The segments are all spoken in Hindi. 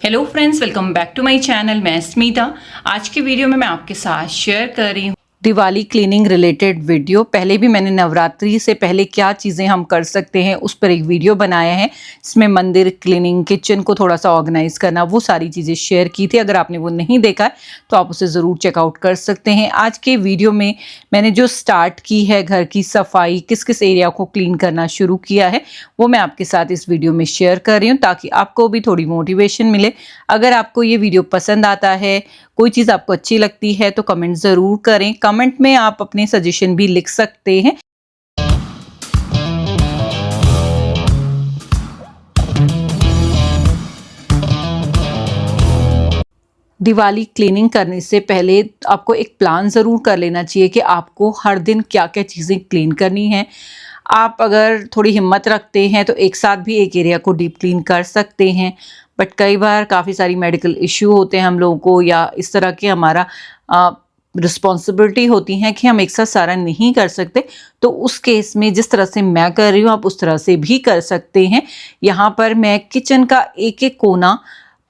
Hello friends, welcome back to my channel. मैं स्मिता। आज के वीडियो में मैं आपके साथ शेयर कर रही हूँ दिवाली क्लीनिंग रिलेटेड वीडियो। पहले भी मैंने नवरात्रि से पहले क्या चीज़ें हम कर सकते हैं उस पर एक वीडियो बनाया है। इसमें मंदिर क्लीनिंग, किचन को थोड़ा सा ऑर्गेनाइज करना, वो सारी चीज़ें शेयर की थी। अगर आपने वो नहीं देखा है तो आप उसे ज़रूर चेकआउट कर सकते हैं। आज के वीडियो में मैंने जो स्टार्ट की है घर की सफाई, किस किस एरिया को क्लीन करना शुरू किया है, वो मैं आपके साथ इस वीडियो में शेयर कर रही हूँ ताकि आपको भी थोड़ी मोटिवेशन मिले। अगर आपको ये वीडियो पसंद आता है, कोई चीज़ आपको अच्छी लगती है तो कमेंट ज़रूर करें। कमेंट में आप अपने सजेशन भी लिख सकते हैं। दिवाली क्लीनिंग करने से पहले आपको एक प्लान ज़रूर कर लेना चाहिए कि आपको हर दिन क्या क्या चीज़ें क्लीन करनी है। आप अगर थोड़ी हिम्मत रखते हैं तो एक साथ भी एक एरिया को डीप क्लीन कर सकते हैं, बट कई बार काफ़ी सारी मेडिकल इश्यू होते हैं हम लोगों को, या इस तरह के हमारा रिस्पॉन्सिबिलिटी होती है कि हम एक साथ सारा नहीं कर सकते। तो उस केस में जिस तरह से मैं कर रही हूँ आप उस तरह से भी कर सकते हैं। यहाँ पर मैं किचन का एक एक कोना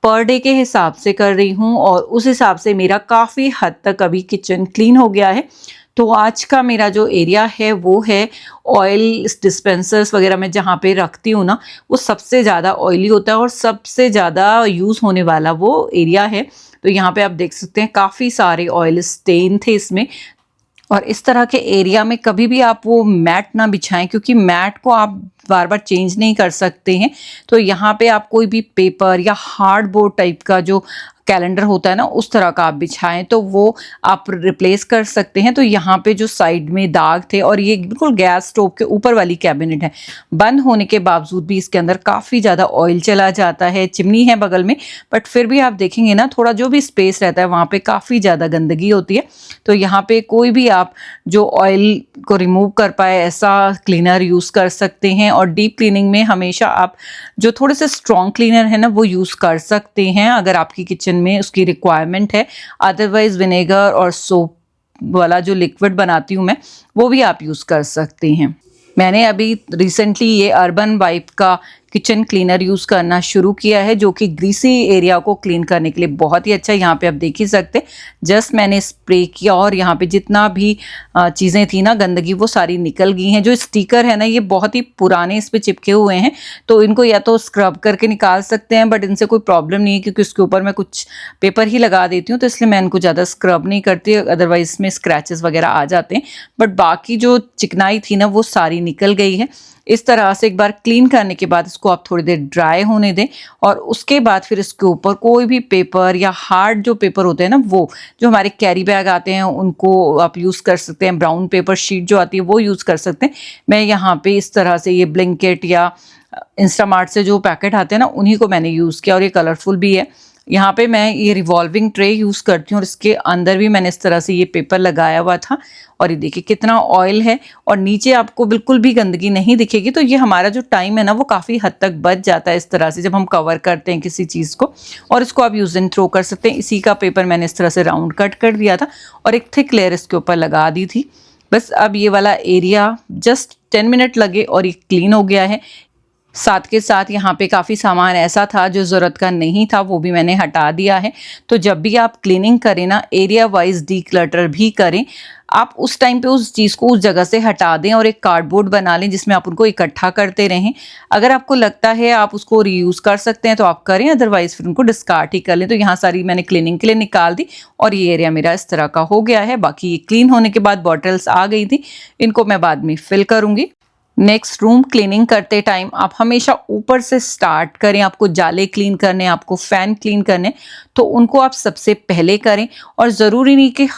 पर डे के हिसाब से कर रही हूँ और उस हिसाब से मेरा काफ़ी हद तक अभी किचन क्लीन हो गया है। तो आज का मेरा जो एरिया है वो है ऑयल डिस्पेंसर्स वगैरह मैं जहाँ पे रखती हूँ ना, वो सबसे ज़्यादा ऑयली होता है और सबसे ज़्यादा यूज़ होने वाला वो एरिया है। तो यहाँ पे आप देख सकते हैं काफ़ी सारे ऑयल स्टेन थे इसमें। और इस तरह के एरिया में कभी भी आप वो मैट ना बिछाएं, क्योंकि मैट को आप बार बार चेंज नहीं कर सकते हैं। तो यहाँ पे आप कोई भी पेपर या हार्डबोर्ड टाइप का जो कैलेंडर होता है ना, उस तरह का आप बिछाएं तो वो आप रिप्लेस कर सकते हैं। तो यहाँ पे जो साइड में दाग थे, और ये बिल्कुल गैस स्टोव के ऊपर वाली कैबिनेट है, बंद होने के बावजूद भी इसके अंदर काफ़ी ज़्यादा ऑयल चला जाता है। चिमनी है बगल में, बट फिर भी आप देखेंगे ना, थोड़ा जो भी स्पेस रहता है वहाँ पे काफ़ी ज़्यादा गंदगी होती है। तो यहाँ पे कोई भी आप जो ऑयल को रिमूव कर पाए ऐसा क्लीनर यूज़ कर सकते हैं। और डीप क्लीनिंग में हमेशा आप जो थोड़े से स्ट्रॉन्ग क्लीनर है ना, वो यूज़ कर सकते हैं अगर आपकी किचन में उसकी रिक्वायरमेंट है। अदरवाइज विनेगर और सोप वाला जो लिक्विड बनाती हूँ मैं, वो भी आप यूज़ कर सकते हैं। मैंने अभी रिसेंटली ये अर्बन वाइप का किचन क्लीनर यूज़ करना शुरू किया है, जो कि ग्रीसी एरिया को क्लीन करने के लिए बहुत ही अच्छा है। यहाँ पे आप देख ही सकते हैं, जस्ट मैंने स्प्रे किया और यहाँ पे जितना भी चीज़ें थी ना, गंदगी, वो सारी निकल गई हैं। जो स्टिकर है ना, ये बहुत ही पुराने इस पे चिपके हुए हैं, तो इनको या तो स्क्रब करके निकाल सकते हैं, बट इनसे कोई प्रॉब्लम नहीं है क्योंकि उसके ऊपर मैं कुछ पेपर ही लगा देती हूँ, तो इसलिए मैं इनको ज़्यादा स्क्रब नहीं करती, अदरवाइज इसमें स्क्रैचेस वगैरह आ जाते हैं। बट बाकी जो चिकनाई थी ना, वो सारी निकल गई है। इस तरह से एक बार क्लीन करने के बाद इसको आप थोड़ी देर ड्राई होने दें, और उसके बाद फिर इसके ऊपर कोई भी पेपर या हार्ड जो पेपर होते हैं ना, वो जो हमारे कैरी बैग आते हैं उनको आप यूज़ कर सकते हैं। ब्राउन पेपर शीट जो आती है वो यूज़ कर सकते हैं। मैं यहाँ पे इस तरह से ये ब्लिंकिट या इंस्टामार्ट से जो पैकेट आते हैं ना, उन्हीं को मैंने यूज़ किया, और ये कलरफुल भी है। यहाँ पे मैं ये रिवॉल्विंग ट्रे यूज़ करती हूँ और इसके अंदर भी मैंने इस तरह से ये पेपर लगाया हुआ था। और ये देखिए कितना ऑयल है, और नीचे आपको बिल्कुल भी गंदगी नहीं दिखेगी। तो ये हमारा जो टाइम है ना, वो काफ़ी हद तक बच जाता है इस तरह से जब हम कवर करते हैं किसी चीज़ को। और इसको आप यूज़ एंड थ्रो कर सकते हैं। इसी का पेपर मैंने इस तरह से राउंड कट कर दिया था और एक थिक लेयर इसके ऊपर लगा दी थी। बस अब ये वाला एरिया जस्ट 10 मिनट लगे और ये क्लीन हो गया है। साथ के साथ यहाँ पे काफ़ी सामान ऐसा था जो ज़रूरत का नहीं था, वो भी मैंने हटा दिया है। तो जब भी आप क्लीनिंग करें ना, एरिया वाइज डीक्लटर भी करें। आप उस टाइम पे उस चीज़ को उस जगह से हटा दें और एक कार्डबोर्ड बना लें जिसमें आप उनको इकट्ठा करते रहें। अगर आपको लगता है आप उसको रीयूज़ कर सकते हैं तो आप करें, अदरवाइज फिर उनको डिस्कार्ड ही कर लें। तो यहाँ सारी मैंने क्लीनिंग के लिए निकाल दी और ये एरिया मेरा इस तरह का हो गया है। बाकी ये क्लीन होने के बाद बॉटल्स आ गई थी, इनको मैं बाद में फिल करूँगी। नेक्स्ट, रूम क्लीनिंग करते टाइम आप हमेशा ऊपर से स्टार्ट करें। आपको जाले क्लीन करने, आपको फैन क्लीन करने, तो उनको आप सबसे पहले करें। और ज़रूरी नहीं कि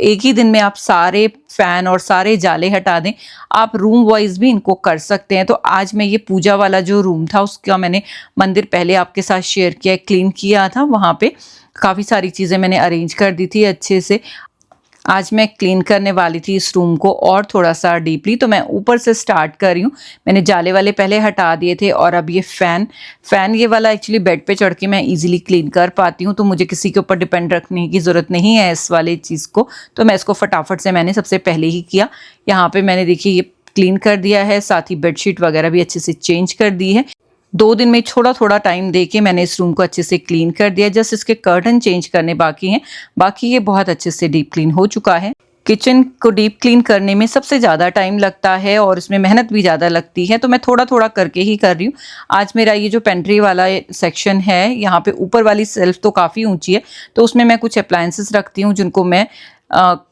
एक ही दिन में आप सारे फैन और सारे जाले हटा दें, आप रूम वाइज भी इनको कर सकते हैं। तो आज मैं ये पूजा वाला जो रूम था उसका मैंने मंदिर पहले आपके साथ शेयर किया, क्लीन किया था। वहाँ पे काफ़ी सारी चीज़ें मैंने अरेंज कर दी थी अच्छे से। आज मैं क्लीन करने वाली थी इस रूम को और थोड़ा सा डीपली, तो मैं ऊपर से स्टार्ट कर रही हूँ। मैंने जाले वाले पहले हटा दिए थे, और अब ये फ़ैन ये वाला एक्चुअली बेड पे चढ़ के मैं इजीली क्लीन कर पाती हूँ, तो मुझे किसी के ऊपर डिपेंड रखने की ज़रूरत नहीं है इस वाले चीज़ को। तो मैं इसको फटाफट से मैंने सबसे पहले ही किया। यहाँ पर मैंने देखिए ये क्लीन कर दिया है, साथ ही बेडशीट वगैरह भी अच्छे से चेंज कर दी है। 2 दिन में थोड़ा थोड़ा टाइम देके मैंने इस रूम को अच्छे से क्लीन कर दिया। जस्ट इसके कर्टन चेंज करने बाकी हैं, बाकी ये बहुत अच्छे से डीप क्लीन हो चुका है। किचन को डीप क्लीन करने में सबसे ज़्यादा टाइम लगता है और इसमें मेहनत भी ज़्यादा लगती है, तो मैं थोड़ा थोड़ा करके ही कर रही हूँ। आज मेरा ये जो पेंट्री वाला सेक्शन है, यहाँ पे ऊपर वाली सेल्फ तो काफ़ी ऊंची है, तो उसमें मैं कुछ अप्लायंसेस रखती हूँ जिनको मैं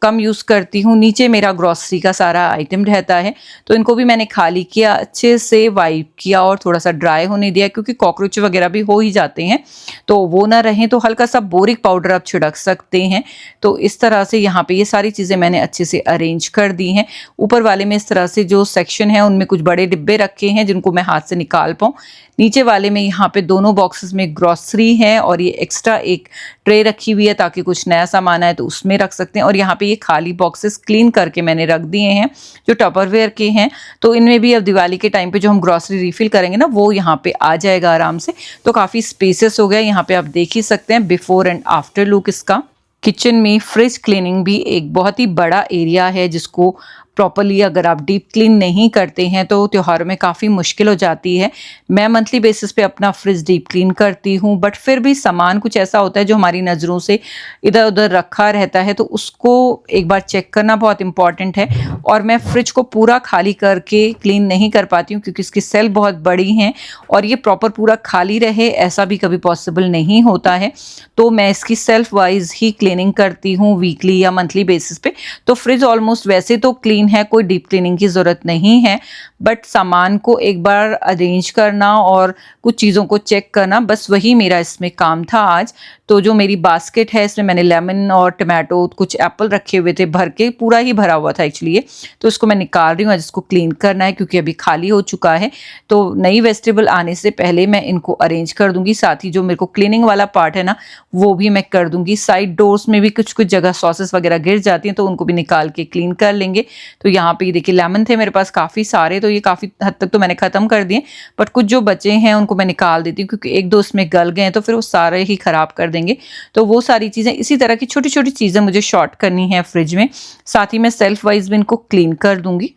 कम यूज़ करती हूँ। नीचे मेरा ग्रॉसरी का सारा आइटम रहता है, तो इनको भी मैंने खाली किया, अच्छे से वाइप किया और थोड़ा सा ड्राई होने दिया, क्योंकि कॉकरोच वगैरह भी हो ही जाते हैं, तो वो ना रहें तो हल्का सा बोरिक पाउडर आप छिड़क सकते हैं। तो इस तरह से यहाँ पे ये सारी चीज़ें मैंने अच्छे से अरेंज कर दी हैं। ऊपर वाले में इस तरह से जो सेक्शन है उनमें कुछ बड़े डिब्बे रखे हैं जिनको मैं हाथ से निकाल पाऊँ। नीचे वाले में यहाँ पे दोनों बॉक्सेस में ग्रॉसरी है और ये एक्स्ट्रा एक ट्रे रखी हुई है ताकि कुछ नया सामान आए तो उसमें रख सकते हैं। और यहाँ पे ये खाली बॉक्सेस क्लीन करके मैंने रख दिए हैं जो टपरवेयर के हैं, तो इनमें भी अब दिवाली के टाइम पे जो हम ग्रॉसरी रिफिल करेंगे ना, वो यहाँ पे आ जाएगा आराम से। तो काफ़ी स्पेसेस हो गया। यहाँ पे आप देख ही सकते हैं बिफोर एंड आफ्टर लुक इसका। किचन में फ्रिज क्लीनिंग भी एक बहुत ही बड़ा एरिया है जिसको प्रॉपरली अगर आप डीप क्लीन नहीं करते हैं तो त्योहारों में काफ़ी मुश्किल हो जाती है। मैं मंथली बेसिस पे अपना फ्रिज डीप क्लीन करती हूँ, बट फिर भी सामान कुछ ऐसा होता है जो हमारी नज़रों से इधर उधर रखा रहता है, तो उसको एक बार चेक करना बहुत इंपॉर्टेंट है। और मैं फ्रिज को पूरा खाली करके क्लीन नहीं कर पाती हूँ क्योंकि इसकी सेल बहुत बड़ी हैं और ये प्रॉपर पूरा खाली रहे ऐसा भी कभी पॉसिबल नहीं होता है। तो मैं इसकी सेल्फ वाइज ही क्लीनिंग करती हूँ वीकली या मंथली बेसिस पे। तो फ्रिज ऑलमोस्ट वैसे तो क्लीन है, कोई डीप क्लीनिंग की ज़रूरत नहीं है, बट सामान को एक बार अरेंज करना और कुछ चीज़ों को चेक करना, बस वही मेरा इसमें काम था आज। तो जो मेरी बास्केट है इसमें मैंने लेमन और टमाटो, कुछ एप्पल रखे हुए थे भर के, पूरा ही भरा हुआ था एक्चुअली ये, तो इसको मैं निकाल रही हूँ। आज इसको क्लीन करना है क्योंकि अभी खाली हो चुका है। तो नई वेजिटेबल आने से पहले मैं इनको अरेंज कर दूंगी, साथ ही जो मेरे को क्लीनिंग वाला पार्ट है ना वो भी मैं कर दूंगी। साइड डोर्स में भी कुछ कुछ जगह सॉसेस वगैरह गिर जाती हैं तो उनको भी निकाल के क्लीन कर लेंगे। तो यहाँ पे देखिए लेमन थे मेरे पास काफ़ी सारे, तो ये काफ़ी हद तक तो मैंने ख़त्म कर दिए, बट कुछ जो बचे हैं उनको मैं निकाल देती हूँ क्योंकि एक दो इसमें गल गए हैं तो फिर वो सारे ही ख़राब कर देंगे। तो वो सारी चीज़ें, इसी तरह की छोटी छोटी चीज़ें मुझे शॉर्ट करनी है फ्रिज में, साथ ही मैं सेल्फ वाइज भी इनको क्लीन कर दूंगी।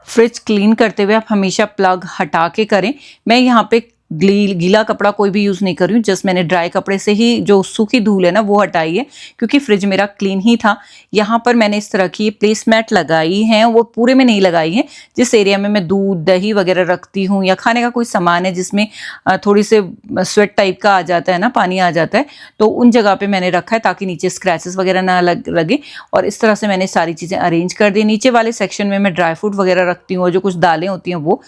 फ्रिज क्लीन करते हुए आप हमेशा प्लग हटा के करें। मैं यहाँ पे गीला कपड़ा कोई भी यूज़ नहीं कर रही हूँ, जस्ट मैंने ड्राई कपड़े से ही जो सूखी धूल है ना वो हटाई है क्योंकि फ्रिज मेरा क्लीन ही था। यहाँ पर मैंने इस तरह की प्लेसमेट लगाई हैं, वो पूरे में नहीं लगाई है। जिस एरिया में मैं दूध दही वगैरह रखती हूँ या खाने का कोई सामान है जिसमें थोड़ी से स्वेट टाइप का आ जाता है ना, पानी आ जाता है, तो उन जगह पे मैंने रखा है ताकि नीचे स्क्रैचेस वगैरह ना लगे। और इस तरह से मैंने सारी चीज़ें अरेंज कर दी। नीचे वाले सेक्शन में मैं ड्राई फ्रूट वगैरह रखती हूँ और जो कुछ दालें होती हैं वो।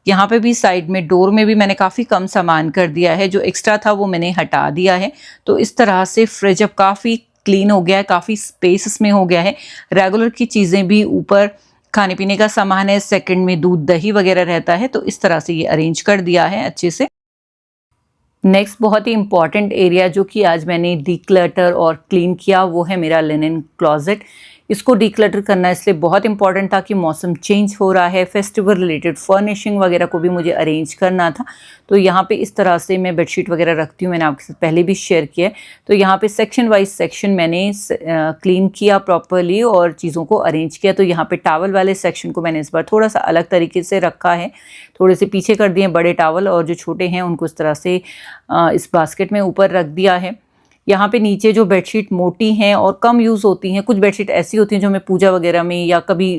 यहाँ पे भी साइड में डोर में भी मैंने काफ़ी कम सामान कर दिया है, जो एक्स्ट्रा था वो मैंने हटा दिया है। तो इस तरह से फ्रिज अब काफ़ी क्लीन हो गया है, काफ़ी स्पेस इसमें हो गया है। रेगुलर की चीज़ें भी ऊपर, खाने पीने का सामान है, सेकंड में दूध दही वगैरह रहता है, तो इस तरह से ये अरेंज कर दिया है अच्छे से। नेक्स्ट बहुत ही इंपॉर्टेंट एरिया जो कि आज मैंने डीक्लटर और क्लीन किया वो है मेरा लिनन क्लॉजेट। इसको डीक्लटर करना इसलिए बहुत इंपॉर्टेंट था कि मौसम चेंज हो रहा है, फेस्टिवल रिलेटेड फर्निशिंग वगैरह को भी मुझे अरेंज करना था। तो यहाँ पे इस तरह से मैं बेडशीट वगैरह रखती हूँ, मैंने आपके साथ पहले भी शेयर किया है। तो यहाँ पे सेक्शन वाइज सेक्शन मैंने क्लीन किया प्रॉपरली और चीज़ों को अरेंज किया। तो यहाँ पे टावल वाले सेक्शन को मैंने इस बार थोड़ा सा अलग तरीके से रखा है, थोड़े से पीछे कर दिए बड़े टावल और जो छोटे हैं उनको इस तरह से इस बास्केट में ऊपर रख दिया है। यहाँ पे नीचे जो बेडशीट मोटी हैं और कम यूज़ होती हैं, कुछ बेडशीट ऐसी होती हैं जो हमें पूजा वगैरह में या कभी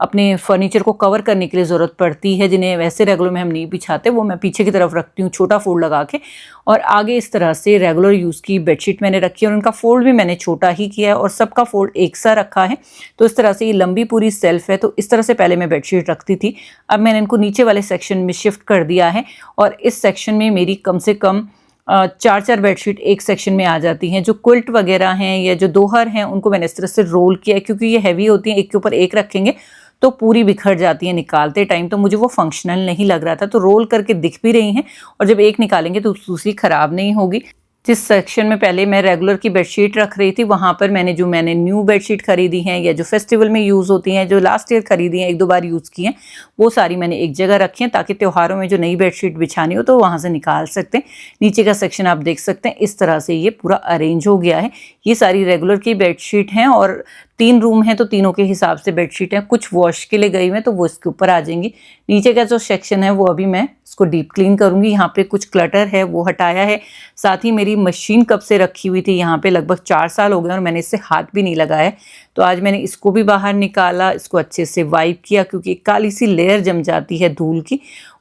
अपने फर्नीचर को कवर करने के लिए ज़रूरत पड़ती है, जिन्हें वैसे रेगुलर में हम नहीं बिछाते, वो मैं पीछे की तरफ रखती हूँ छोटा फोल्ड लगा के। और आगे इस तरह से रेगुलर यूज़ की बेडशीट मैंने रखी है और उनका फोल्ड भी मैंने छोटा ही किया है और सबका फोल्ड एक सा रखा है। तो इस तरह से ये लंबी पूरी सेल्फ है। तो इस तरह से पहले मैं बेडशीट रखती थी, अब मैंने इनको नीचे वाले सेक्शन में शिफ्ट कर दिया है और इस सेक्शन में मेरी कम से कम 4-4 बेडशीट एक सेक्शन में आ जाती हैं। जो क्विल्ट वगैरह हैं या जो दोहर हैं उनको मैंने इस तरह से रोल किया है, क्योंकि ये हैवी होती हैं, एक के ऊपर एक रखेंगे तो पूरी बिखर जाती है निकालते टाइम, तो मुझे वो फंक्शनल नहीं लग रहा था। तो रोल करके दिख भी रही हैं और जब एक निकालेंगे तो दूसरी खराब नहीं होगी। जिस सेक्शन में पहले मैं रेगुलर की बेडशीट रख रही थी, वहाँ पर मैंने न्यू बेडशीट खरीदी हैं या जो फेस्टिवल में यूज़ होती हैं, जो लास्ट ईयर खरीदी हैं, 1-2 बार यूज़ की हैं, वो सारी मैंने एक जगह रखी हैं ताकि त्योहारों में जो नई बेडशीट बिछानी हो तो वहाँ से निकाल सकते हैं। नीचे का सेक्शन आप देख सकते हैं, इस तरह से ये पूरा अरेंज हो गया है। ये सारी रेगुलर की बेडशीट हैं और 3 रूम हैं तो तीनों के हिसाब से बेडशीट हैं। कुछ वॉश के लिए गई हुई हैं तो वो इसके ऊपर आ जाएंगी। नीचे का जो सेक्शन है वो अभी मैं इसको डीप क्लीन करूँगी। यहाँ पे कुछ क्लटर है वो हटाया है। साथ ही मेरी मशीन कब से रखी हुई थी यहाँ पे, लगभग 4 साल हो गए और मैंने इससे हाथ भी नहीं लगाया। तो आज मैंने इसको भी बाहर निकाला, इसको अच्छे से वाइप किया, क्योंकि काली सी लेयर जम जाती है धूल की,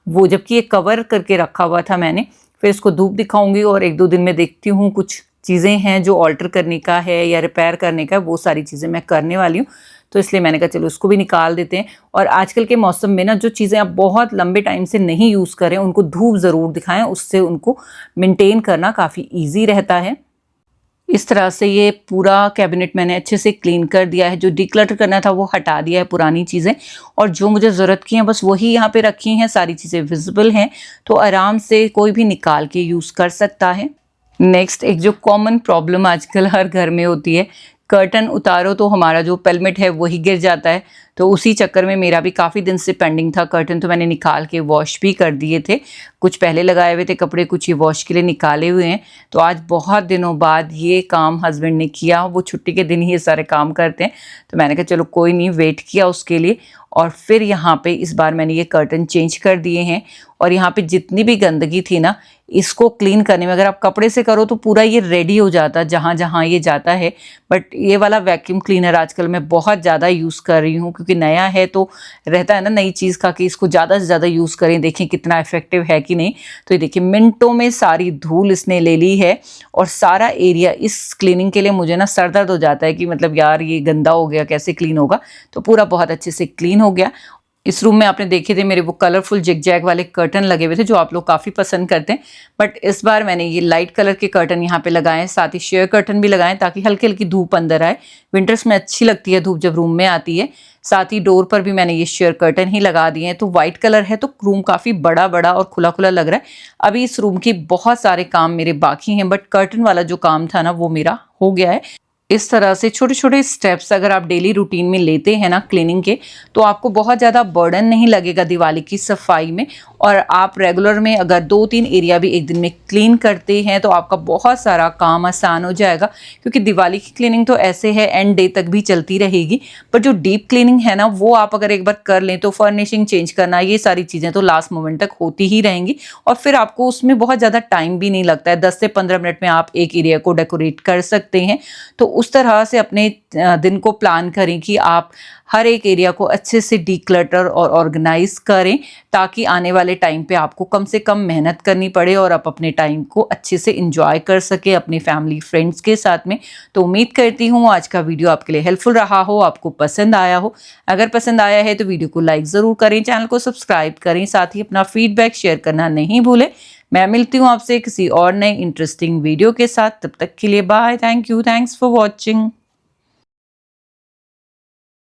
वो जबकि ये कवर करके रखा हुआ था मैंने। फिर इसको धूप दिखाऊंगी और 1-2 दिन में देखती हूँ कुछ चीज़ें हैं जो ऑल्टर करने का है या रिपेयर करने का है, वो सारी चीज़ें मैं करने वाली हूँ। तो इसलिए मैंने कहा चलो उसको भी निकाल देते हैं। और आजकल के मौसम में ना जो चीज़ें आप बहुत लंबे टाइम से नहीं यूज़ करें उनको धूप ज़रूर दिखाएं, उससे उनको मेंटेन करना काफ़ी ईजी रहता है। इस तरह से ये पूरा कैबिनेट मैंने अच्छे से क्लीन कर दिया है। जो डिक्लटर करना था वो हटा दिया है पुरानी चीज़ें, और जो मुझे ज़रूरत की हैं बस वही यहाँ पे रखी हैं। सारी चीज़ें विजिबल हैं तो आराम से कोई भी निकाल के यूज़ कर सकता है। नेक्स्ट, एक जो कॉमन प्रॉब्लम आजकल हर घर में होती है, कर्टन उतारो तो हमारा जो पेलमेट है वही गिर जाता है। तो उसी चक्कर में मेरा भी काफ़ी दिन से पेंडिंग था कर्टन, तो मैंने निकाल के वॉश भी कर दिए थे। कुछ पहले लगाए हुए थे कपड़े, कुछ ये वॉश के लिए निकाले हुए हैं। तो आज बहुत दिनों बाद ये काम हस्बैंड ने किया, वो छुट्टी के दिन ही ये सारे काम करते हैं। तो मैंने कहा चलो कोई नहीं, वेट किया उसके लिए। और फिर यहाँ पे इस बार मैंने ये कर्टन चेंज कर दिए हैं। और यहाँ पे जितनी भी गंदगी थी ना, इसको क्लीन करने में अगर आप कपड़े से करो तो पूरा ये रेडी हो जाता जहाँ जहाँ ये जाता है। बट ये वाला वैक्यूम क्लीनर आजकल मैं बहुत ज़्यादा यूज़ कर रही हूँ, क्योंकि नया है तो रहता है ना नई चीज़ का कि इसको ज़्यादा से ज़्यादा यूज़ करें, देखें कितना इफेक्टिव है कि नहीं। तो ये देखिए मिनटों में सारी धूल इसने ले ली है और सारा एरिया इस क्लीनिंग के लिए मुझे ना सर दर्द हो जाता है कि मतलब यार ये गंदा हो गया, कैसे क्लीन होगा। तो पूरा बहुत अच्छे से क्लीन हो गया। इस रूम में आपने देखे थे मेरे वो कलरफुल जिग जैग वाले कर्टन लगे हुए थे जो आप लोग काफ़ी पसंद करते हैं, बट इस बार मैंने ये लाइट कलर के कर्टन यहाँ पे लगाए हैं। साथ ही शेयर कर्टन भी लगाए ताकि हल्की हल्की धूप अंदर आए। विंटर्स में अच्छी लगती है धूप जब रूम में आती है। साथ ही डोर पर भी मैंने ये शेयर कर्टन ही लगा दिए हैं। तो वाइट कलर है तो रूम काफ़ी बड़ा बड़ा और खुला खुला लग रहा है। अभी इस रूम की बहुत सारे काम मेरे बाकी हैं, बट कर्टन वाला जो काम था ना वो मेरा हो गया है। इस तरह से छोटे छोटे स्टेप्स अगर आप डेली रूटीन में लेते हैं ना क्लीनिंग के, तो आपको बहुत ज़्यादा बर्डन नहीं लगेगा दिवाली की सफाई में। और आप रेगुलर में अगर 2-3 एरिया भी एक दिन में क्लीन करते हैं तो आपका बहुत सारा काम आसान हो जाएगा। क्योंकि दिवाली की क्लीनिंग तो ऐसे है एंड डे तक भी चलती रहेगी, पर जो डीप क्लीनिंग है ना वो आप अगर एक बार कर लें तो फर्निशिंग चेंज करना, ये सारी चीज़ें तो लास्ट मोमेंट तक होती ही रहेंगी और फिर आपको उसमें बहुत ज़्यादा टाइम भी नहीं लगता है। 10 से 15 मिनट में आप एक एरिया को डेकोरेट कर सकते हैं। तो उस तरह से अपने दिन को प्लान करें कि आप हर एक एरिया को अच्छे से डीक्लटर और ऑर्गेनाइज करें, ताकि आने वाले टाइम पे आपको कम से कम मेहनत करनी पड़े और आप अपने टाइम को अच्छे से एंजॉय कर सके अपने फैमिली फ्रेंड्स के साथ में। तो उम्मीद करती हूँ आज का वीडियो आपके लिए हेल्पफुल रहा हो, आपको पसंद आया हो। अगर पसंद आया है तो वीडियो को लाइक ज़रूर करें, चैनल को सब्सक्राइब करें, साथ ही अपना फीडबैक शेयर करना नहीं भूलें। मैं मिलती हूँ आपसे किसी और नए इंटरेस्टिंग वीडियो के साथ। तब तक के लिए bye, thank you, thanks for watching.